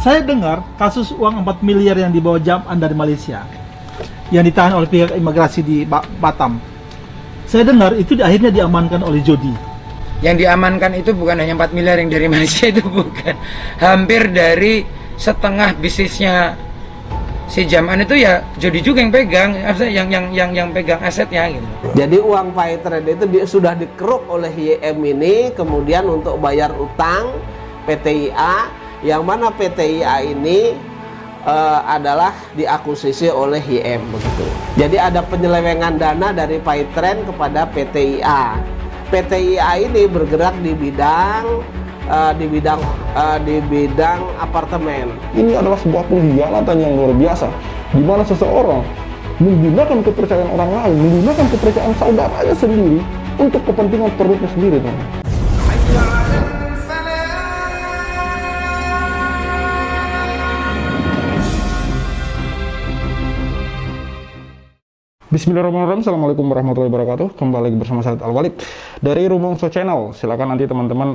Saya dengar kasus uang 4 miliar yang dibawa Jam'an dari Malaysia yang ditahan oleh pihak imigrasi di Batam. Saya dengar itu akhirnya diamankan oleh Jody. Yang diamankan itu bukan hanya 4 miliar yang dari Malaysia, itu bukan. Hampir dari setengah bisnisnya si Jam'an itu ya Jody juga yang pegang, yang pegang asetnya gitu. Jadi uang Paytrade itu sudah dikeruk oleh YM ini kemudian untuk bayar utang PTIA, yang mana PTIA ini adalah diakuisisi oleh YM begitu. Jadi ada penyelewengan dana dari Paytrade kepada PTIA. PTIA ini bergerak di bidang apartemen. Ini adalah sebuah pengkhianatan yang luar biasa, di mana seseorang menggunakan kepercayaan orang lain, menggunakan kepercayaan saudaranya sendiri untuk kepentingan perutnya sendiri, teman. Bismillahirrahmanirrahim. Assalamualaikum warahmatullahi wabarakatuh. Kembali bersama saya Al-Walid dari Rumongso Channel. Silakan nanti teman-teman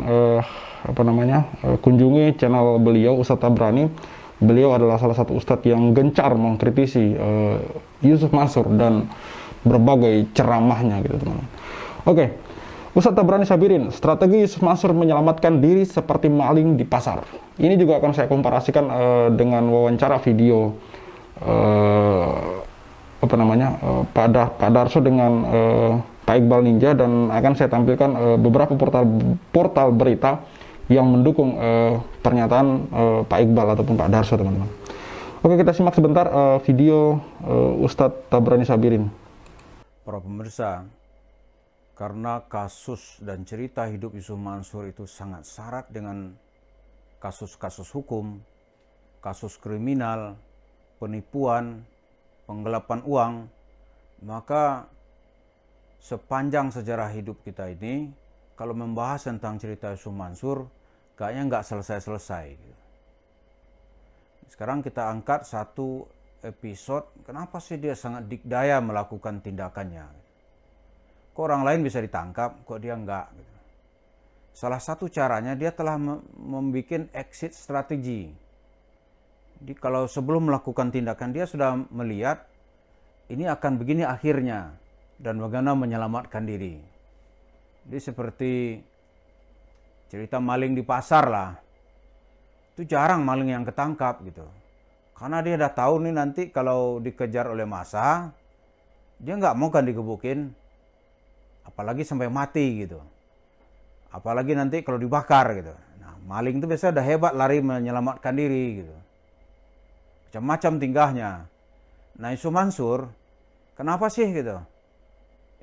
kunjungi channel beliau, Ustadz Tabrani. Beliau adalah salah satu ustadz yang gencar mengkritisi Yusuf Mansur dan berbagai ceramahnya gitu, teman-teman. Oke. Ustadz Tabrani Sabirin, strategi Yusuf Mansur menyelamatkan diri seperti maling di pasar. Ini juga akan saya komparasikan dengan wawancara video Pak Darso dengan Pak Iqbal Ninja, dan akan saya tampilkan beberapa portal berita yang mendukung pernyataan Pak Iqbal ataupun Pak Darso, teman-teman. Oke, kita simak sebentar video Ustadz Tabrani Sabirin. Para pemirsa, karena kasus dan cerita hidup Yusuf Mansur itu sangat syarat dengan kasus-kasus hukum, kasus kriminal, penipuan, penggelapan uang, maka sepanjang sejarah hidup kita ini, kalau membahas tentang cerita Yusuf Mansur, kayaknya nggak selesai-selesai. Sekarang kita angkat satu episode, kenapa sih dia sangat dikdaya melakukan tindakannya? Kok orang lain bisa ditangkap, kok dia nggak? Salah satu caranya dia telah membuat exit strategi. Jadi kalau sebelum melakukan tindakan dia sudah melihat ini akan begini akhirnya dan bagaimana menyelamatkan diri. Jadi seperti cerita maling di pasar lah. Itu jarang maling yang ketangkap gitu. Karena dia udah tahu nih nanti kalau dikejar oleh massa, dia nggak mau kan digebukin. Apalagi sampai mati gitu. Apalagi nanti kalau dibakar gitu. Nah, maling itu biasanya udah hebat lari menyelamatkan diri gitu. Macam-macam tingkahnya. Nah, Yusuf Mansur, kenapa sih gitu?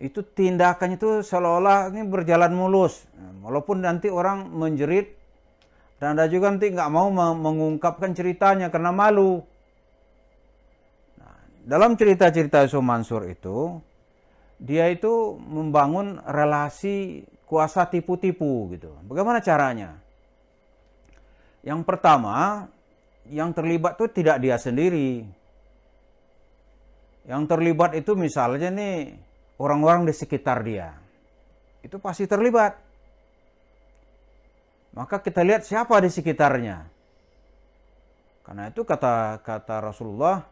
Itu tindakannya itu seolah-olah ini berjalan mulus. Nah, walaupun nanti orang menjerit, dan ada juga nanti nggak mau mengungkapkan ceritanya karena malu. Nah, dalam cerita-cerita Yusuf Mansur itu, dia itu membangun relasi kuasa tipu-tipu gitu. Bagaimana caranya? Yang pertama, yang terlibat itu tidak dia sendiri. Yang terlibat itu misalnya nih orang-orang di sekitar dia. Itu pasti terlibat. Maka kita lihat siapa di sekitarnya. Karena itu kata Rasulullah,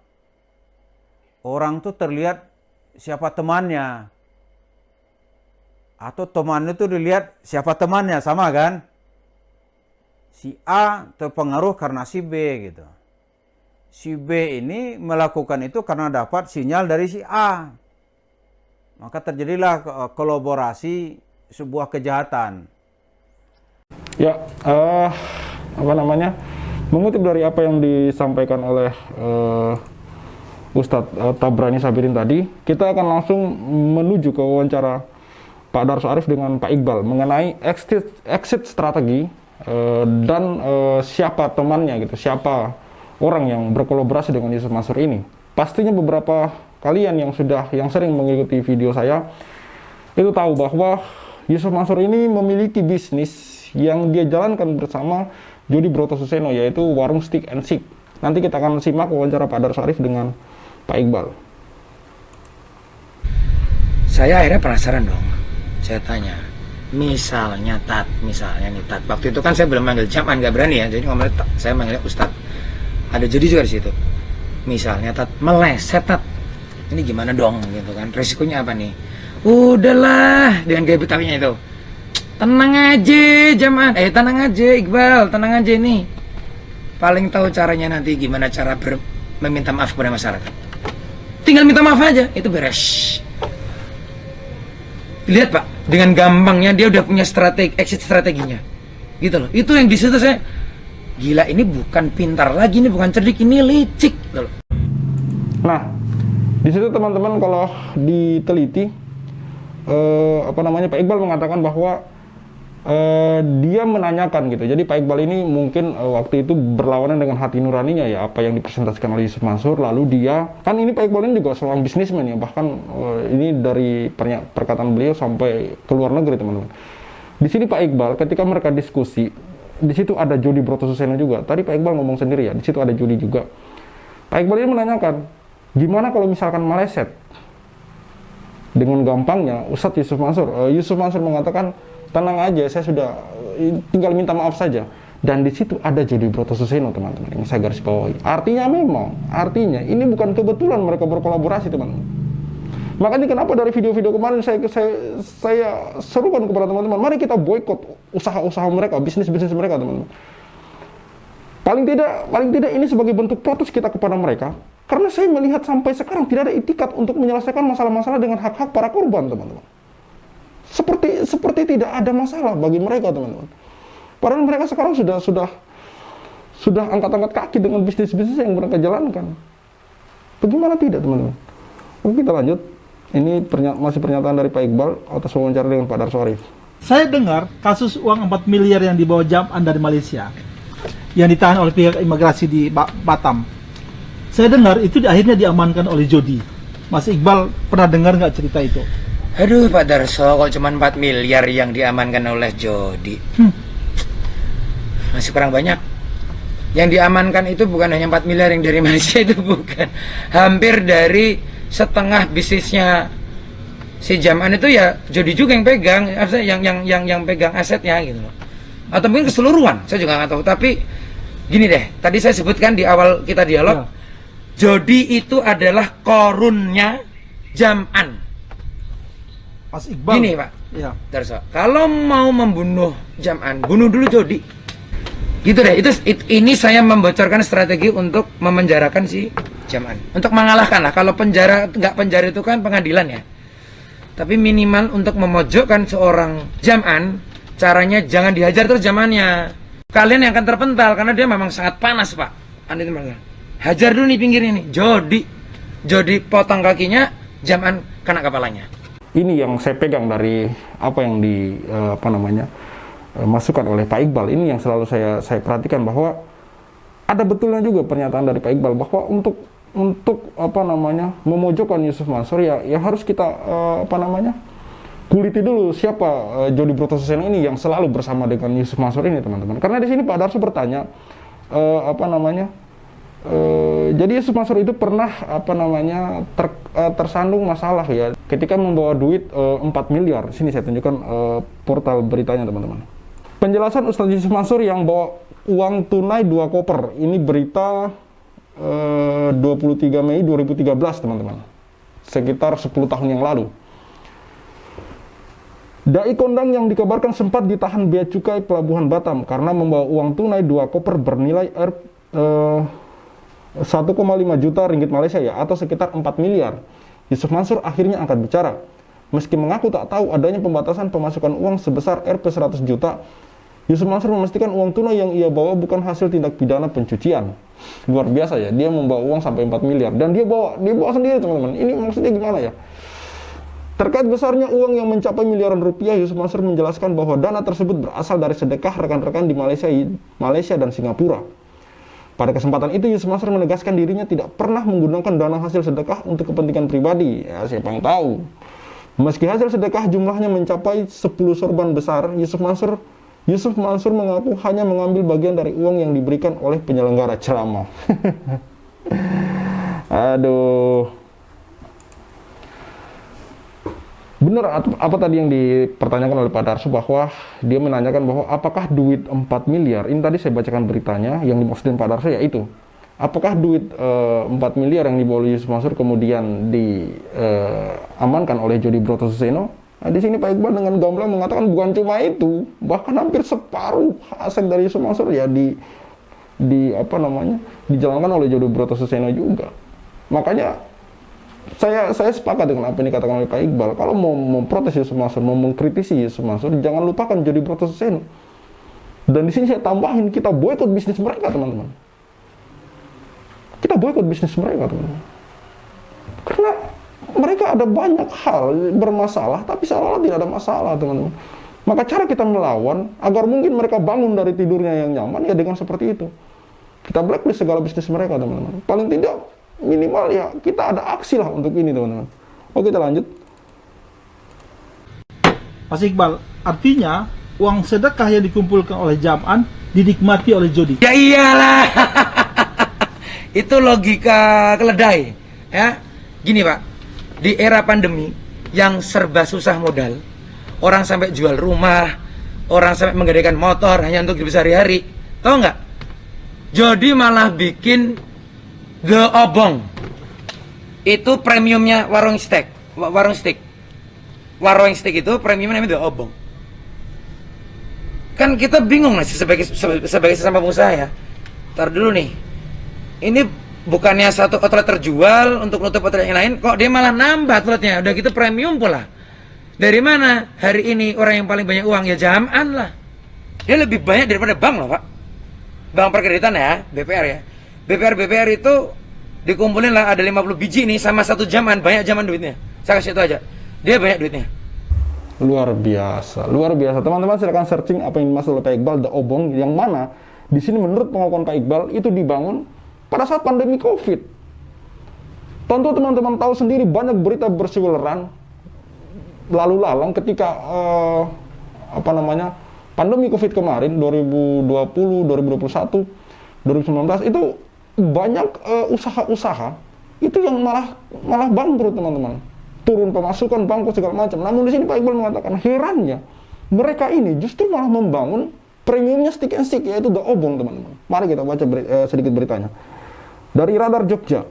orang tuh terlihat siapa temannya. Atau teman itu dilihat siapa temannya, sama kan? Si A terpengaruh karena si B gitu. Si B ini melakukan itu karena dapat sinyal dari si A. Maka terjadilah kolaborasi sebuah kejahatan. Ya, mengutip dari apa yang disampaikan oleh Ustadz Tabrani Sabirin tadi, kita akan langsung menuju ke wawancara Pak Darso Arif dengan Pak Iqbal mengenai exit strategi dan siapa temannya gitu, siapa orang yang berkolaborasi dengan Yusuf Mansur ini. Pastinya beberapa kalian yang sering mengikuti video saya itu tahu bahwa Yusuf Mansur ini memiliki bisnis yang dia jalankan bersama Jody Brotosuseno, yaitu warung Stick and Shake. Nanti kita akan simak wawancara Pak Darso Arif dengan Pak Iqbal. Saya akhirnya penasaran dong. Saya tanya, misalnya nih Tat, waktu itu kan saya belum manggil Jam'an, nggak berani ya, jadi ngomongnya saya manggilnya Ustadz. ada judi juga di situ. Misalnya meleset ini gimana dong gitu kan, resikonya apa nih? Udahlah dengan gaya Betawinya itu, tenang aja Jaman, tenang aja Iqbal, tenang aja nih, paling tahu caranya nanti gimana cara meminta maaf kepada masyarakat, tinggal minta maaf aja, itu beres. Lihat Pak, dengan gampangnya dia udah punya exit strateginya gitu loh. Itu yang di situ saya gila, ini bukan pintar lagi, ini bukan cerdik, ini licik gitu loh. Nah, di situ teman-teman kalau diteliti, Pak Iqbal mengatakan bahwa dia menanyakan gitu. Jadi Pak Iqbal ini mungkin waktu itu berlawanan dengan hati nuraninya ya, apa yang dipresentasikan oleh Yusuf Mansur. Lalu dia, kan ini Pak Iqbal ini juga seorang bisnismen ya, bahkan ini dari perkataan beliau sampai ke luar negeri teman-teman. Di sini Pak Iqbal ketika mereka diskusi, di situ ada Jody Brotosuseno juga. Tadi Pak Iqbal ngomong sendiri ya, di situ ada Jody juga. Pak Iqbal ini menanyakan, gimana kalau misalkan meleset? Dengan gampangnya Ustadz Yusuf Mansur mengatakan, tenang aja, saya sudah tinggal minta maaf saja. Dan di situ ada Jody Brotosuseno teman-teman, yang saya garis bawahi. Artinya ini bukan kebetulan mereka berkolaborasi teman-teman. Makanya kenapa dari video-video kemarin saya serukan kepada teman-teman, mari kita boykot usaha-usaha mereka, bisnis-bisnis mereka teman-teman. Paling tidak ini sebagai bentuk protes kita kepada mereka, karena saya melihat sampai sekarang tidak ada itikat untuk menyelesaikan masalah-masalah dengan hak-hak para korban teman-teman. Seperti tidak ada masalah bagi mereka teman-teman. Padahal mereka sekarang sudah angkat-angkat kaki dengan bisnis-bisnis yang mereka jalankan. Bagaimana tidak teman-teman? Oke, kita lanjut. Ini masih pernyataan dari Pak Iqbal atas wawancara dengan Pak Darso Arif. Saya dengar kasus uang 4 miliar yang dibawa Jam'an dari Malaysia yang ditahan oleh pihak imigrasi di Batam. Saya dengar itu akhirnya diamankan oleh Jody. Mas Iqbal pernah dengar nggak cerita itu? Aduh Pak Darso, kalau cuma 4 miliar yang diamankan oleh Jody, masih kurang banyak. Yang diamankan itu bukan hanya 4 miliar yang dari Malaysia, itu bukan. Hampir dari setengah bisnisnya si Jam'an itu ya Jody juga yang pegang, yang pegang asetnya gitu loh. Atau mungkin keseluruhan, saya juga nggak tahu. Tapi gini deh, tadi saya sebutkan di awal kita dialog, Jody itu adalah korunnya Jam'an. Mas Iqbal. Gini Pak, ya. Darso, kalau mau membunuh Jam'an, bunuh dulu Jody. Gitu deh, ini saya membocorkan strategi untuk memenjarakan si Jam'an, untuk mengalahkan lah. Kalau nggak penjara itu kan pengadilan ya. Tapi minimal untuk memojokkan seorang Jam'an, caranya jangan dihajar terus Jam'annya. Kalian yang akan terpental karena dia memang sangat panas Pak. Anda itu hajar dulu nih pinggir ini, Jody potong kakinya, Jam'an kena kepalanya. Ini yang saya pegang dari apa yang masukan oleh Pak Iqbal. Ini yang selalu saya perhatikan, bahwa ada betulnya juga pernyataan dari Pak Iqbal bahwa untuk memojokkan Yusuf Mansur ya harus kita kuliti dulu siapa Jody Brotosuseno ini yang selalu bersama dengan Yusuf Mansur ini teman-teman. Karena di sini Pak Darso bertanya jadi Yusuf Mansur itu pernah tersandung masalah ya ketika membawa duit 4 miliar. Sini saya tunjukkan portal beritanya teman-teman. Penjelasan Ustadz Yusuf Mansur yang bawa uang tunai 2 koper. Ini berita 23 Mei 2013 teman-teman. Sekitar 10 tahun yang lalu. Dai kondang yang dikabarkan sempat ditahan bea cukai Pelabuhan Batam karena membawa uang tunai 2 koper bernilai 1,5 juta ringgit Malaysia ya, atau sekitar 4 miliar. Yusuf Mansur akhirnya angkat bicara. Meski mengaku tak tahu adanya pembatasan pemasukan uang sebesar Rp 100 juta, Yusuf Mansur memastikan uang tunai yang ia bawa bukan hasil tindak pidana pencucian. Luar biasa ya, dia membawa uang sampai 4 miliar dan dia bawa sendiri teman-teman. Ini maksudnya gimana ya? Terkait besarnya uang yang mencapai miliaran rupiah, Yusuf Mansur menjelaskan bahwa dana tersebut berasal dari sedekah rekan-rekan di Malaysia dan Singapura. Pada kesempatan itu Yusuf Mansur menegaskan dirinya tidak pernah menggunakan dana hasil sedekah untuk kepentingan pribadi. Ya, siapa yang tahu. Meski hasil sedekah jumlahnya mencapai 10 sorban besar, Yusuf Mansur mengaku hanya mengambil bagian dari uang yang diberikan oleh penyelenggara ceramah. Aduh. Benar apa tadi yang dipertanyakan oleh Pak Darso, bahwa dia menanyakan bahwa apakah duit 4 miliar, ini tadi saya bacakan beritanya, yang dimaksudin Pak Darso yaitu apakah duit 4 miliar yang dibawa oleh Yusuf Mansur kemudian diamankan oleh Jody Broto Suseno? Nah, di sini Pak Iqbal dengan gamblang mengatakan bukan cuma itu, bahkan hampir separuh aset dari Yusuf Mansur ya dijalankan oleh Jody Broto Suseno juga. Makanya saya sepakat dengan apa yang dikatakan oleh Pak Iqbal. Kalau mau memprotes Yusuf Mansur, mau mengkritisi Yusuf Mansur, jangan lupakan Jody Broto Suseno. Dan di sini saya tambahin, kita boikot bisnis mereka, teman-teman. Kita boikot bisnis mereka, teman-teman. Karena mereka ada banyak hal bermasalah, tapi seolah-olah tidak ada masalah, teman-teman. Maka cara kita melawan, agar mungkin mereka bangun dari tidurnya yang nyaman, ya dengan seperti itu. Kita blacklist segala bisnis mereka, teman-teman. Paling tidak, minimal ya, kita ada aksi lah untuk ini, teman-teman. Oke, kita lanjut. Mas Iqbal, artinya uang sedekah yang dikumpulkan oleh Jam'an dinikmati oleh Jody. Ya iyalah. Itu logika keledai. Ya, gini Pak. Di era pandemi yang serba susah modal, orang sampai jual rumah, orang sampai menggadaikan motor hanya untuk hidup sehari-hari. Tahu nggak? Jody malah bikin The Obong. Itu premiumnya warung steak. Warung steak itu premiumnya namanya The Obong. Kan kita bingung lah sebagai sesama pengusaha ya. Ntar dulu nih. Ini bukannya satu outlet terjual untuk nutup outlet yang lain, kok dia malah nambah outletnya, udah gitu premium pula. Dari mana hari ini orang yang paling banyak uang? Ya Jam'an lah. Dia lebih banyak daripada bank loh Pak. Bank perkreditan ya, BPR ya. BPR itu dikumpulin lah ada 50 biji nih sama satu Jam'an, banyak Jam'an duitnya. Saya kasih itu aja. Dia banyak duitnya. Luar biasa, luar biasa. Teman-teman silakan searching apa yang dimaksud oleh Pak Iqbal The Obong, yang mana di sini menurut pengakuan Pak Iqbal itu dibangun pada saat pandemi COVID. Tentu teman-teman tahu sendiri banyak berita berseliweran lalu lalang ketika pandemi COVID kemarin 2020, 2021, 2019 itu banyak usaha-usaha itu yang malah bangkrut, teman-teman. Turun pemasukan, bangkrut segala macam. Namun di sini Pak Iqbal mengatakan herannya mereka ini justru malah membangun premiumnya stick and stick, yaitu The Obong, teman-teman. Mari kita baca sedikit beritanya. Dari Radar Jogja,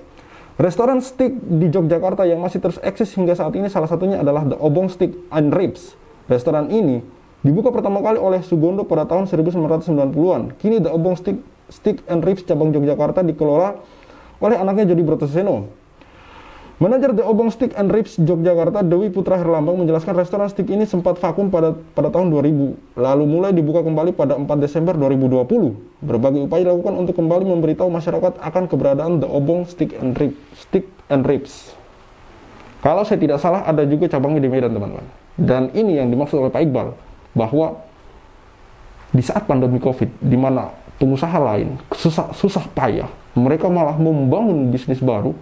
restoran steak di Yogyakarta yang masih terus eksis hingga saat ini salah satunya adalah The Obong Steak and Ribs. Restoran ini dibuka pertama kali oleh Sugondo pada tahun 1990-an. Kini The Obong Steak and Ribs cabang Yogyakarta dikelola oleh anaknya Jody Broto Suseno. Manajer The Obong Steak and Ribs Yogyakarta, Dewi Putra Herlambang, menjelaskan restoran steak ini sempat vakum pada tahun 2000, lalu mulai dibuka kembali pada 4 Desember 2020. Berbagai upaya dilakukan untuk kembali memberitahu masyarakat akan keberadaan The Obong Steak and Ribs. Kalau saya tidak salah, ada juga cabangnya di Medan, teman-teman. Dan ini yang dimaksud oleh Pak Iqbal, bahwa di saat pandemi COVID, di mana pengusaha lain susah payah, mereka malah membangun bisnis baru,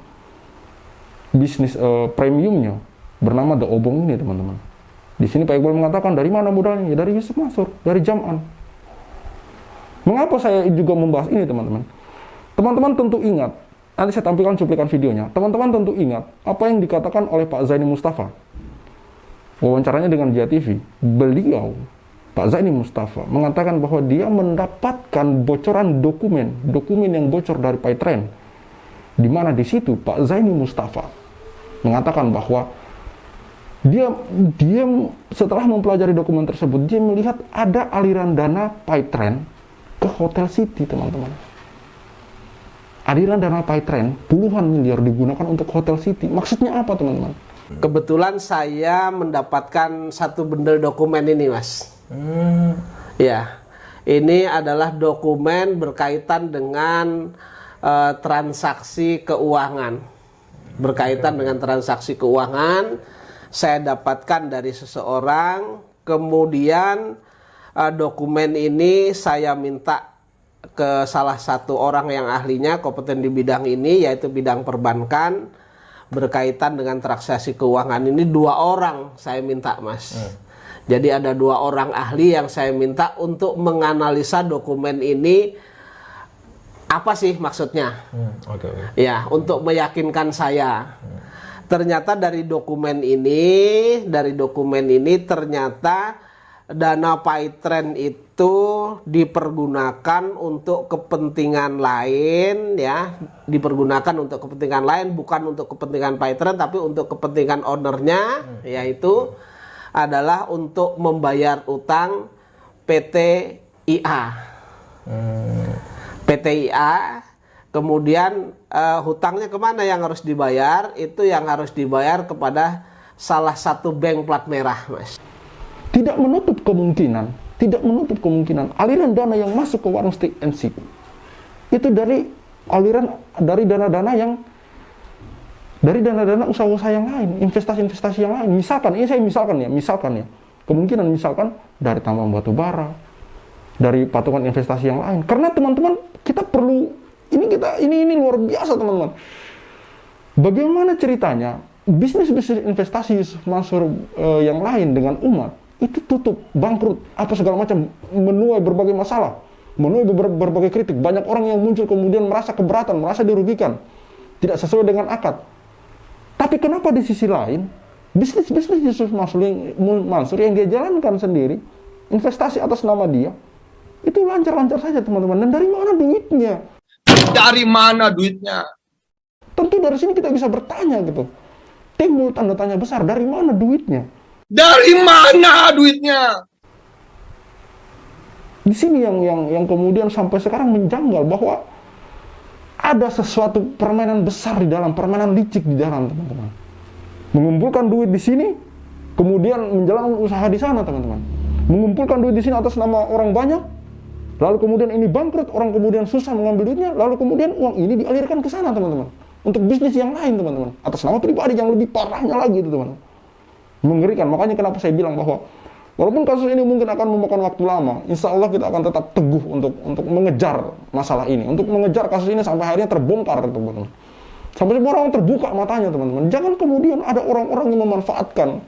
bisnis premiumnya bernama The Obong ini, teman-teman. Di sini Pak Iqbal mengatakan dari mana modalnya? Ya dari Yusuf Mansur, dari Jam'an. Mengapa saya juga membahas ini, teman-teman? Teman-teman tentu ingat, nanti saya tampilkan cuplikan videonya. Teman-teman tentu ingat apa yang dikatakan oleh Pak Zaini Mustafa. Wawancaranya dengan Jia TV. Beliau, Pak Zaini Mustafa, mengatakan bahwa dia mendapatkan bocoran dokumen yang bocor dari PayTrend, di mana di situ Pak Zaini Mustafa mengatakan bahwa dia setelah mempelajari dokumen tersebut, dia melihat ada aliran dana PayTrend ke Hotel City, teman-teman. Aliran dana PayTrend puluhan miliar digunakan untuk Hotel City. Maksudnya apa, teman-teman? Kebetulan saya mendapatkan satu bundel dokumen ini, Mas. Ya, ini adalah dokumen berkaitan dengan transaksi keuangan. Berkaitan dengan transaksi keuangan, saya dapatkan dari seseorang. Kemudian dokumen ini saya minta ke salah satu orang yang ahlinya, kompeten di bidang ini, yaitu bidang perbankan. Berkaitan dengan transaksi keuangan ini 2 orang saya minta, Mas. Jadi ada 2 orang ahli yang saya minta untuk menganalisa dokumen ini. Apa sih maksudnya? Ya, untuk meyakinkan saya. Ternyata dari dokumen ini ternyata dana Paytren itu dipergunakan untuk kepentingan lain, ya, dipergunakan untuk kepentingan lain, bukan untuk kepentingan Paytren tapi untuk kepentingan ownernya, yaitu adalah untuk membayar utang PT IA. PT IA, kemudian hutangnya kemana yang harus dibayar? Itu yang harus dibayar kepada salah satu bank plat merah, Mas. Tidak menutup kemungkinan aliran dana yang masuk ke warung steak and shake itu dari dana-dana yang dari dana-dana usaha-usaha yang lain, investasi-investasi yang lain. Misalkan kemungkinan dari tambang batu bara, dari patungan investasi yang lain. Karena teman-teman, kita perlu ini luar biasa, teman-teman. Bagaimana ceritanya bisnis-bisnis investasi Yusuf Mansur yang lain dengan umat itu tutup, bangkrut, apa segala macam, menuai berbagai masalah, menuai berbagai kritik. Banyak orang yang muncul kemudian merasa keberatan, merasa dirugikan, tidak sesuai dengan akad. Tapi kenapa di sisi lain bisnis-bisnis Yusuf Mansur yang dia jalankan sendiri, investasi atas nama dia, itu lancar-lancar saja, teman-teman. Dan dari mana duitnya? Dari mana duitnya? Tentu dari sini kita bisa bertanya gitu. Timbul tanda tanya besar, dari mana duitnya? Dari mana duitnya? Di sini yang kemudian sampai sekarang menjanggal bahwa ada sesuatu permainan besar di dalam, permainan licik di dalam, teman-teman. Mengumpulkan duit di sini, kemudian menjalankan usaha di sana, teman-teman. Mengumpulkan duit di sini atas nama orang banyak, lalu kemudian ini bangkrut, orang kemudian susah mengambil duitnya, lalu kemudian uang ini dialirkan ke sana, teman-teman. Untuk bisnis yang lain, teman-teman. Atas nama pribadi yang lebih parahnya lagi, teman-teman. Mengerikan. Makanya kenapa saya bilang bahwa walaupun kasus ini mungkin akan memakan waktu lama, insya Allah kita akan tetap teguh untuk mengejar masalah ini, untuk mengejar kasus ini sampai akhirnya terbongkar, teman-teman. Sampai semua orang terbuka matanya, teman-teman. Jangan kemudian ada orang-orang yang memanfaatkan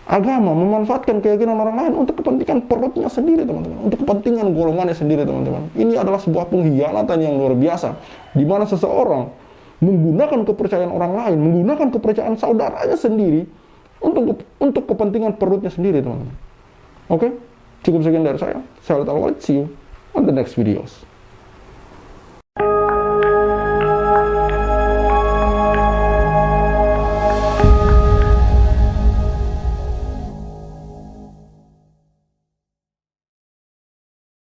agama, memanfaatkan keyakinan orang lain untuk kepentingan perutnya sendiri, teman-teman, untuk kepentingan golongannya sendiri, teman-teman. Ini adalah sebuah pengkhianatan yang luar biasa, di mana seseorang menggunakan kepercayaan orang lain, menggunakan kepercayaan saudaranya sendiri untuk kepentingan perutnya sendiri, teman-teman. Oke, cukup sekian dari saya. Saya Al-Walid, see you on the next videos.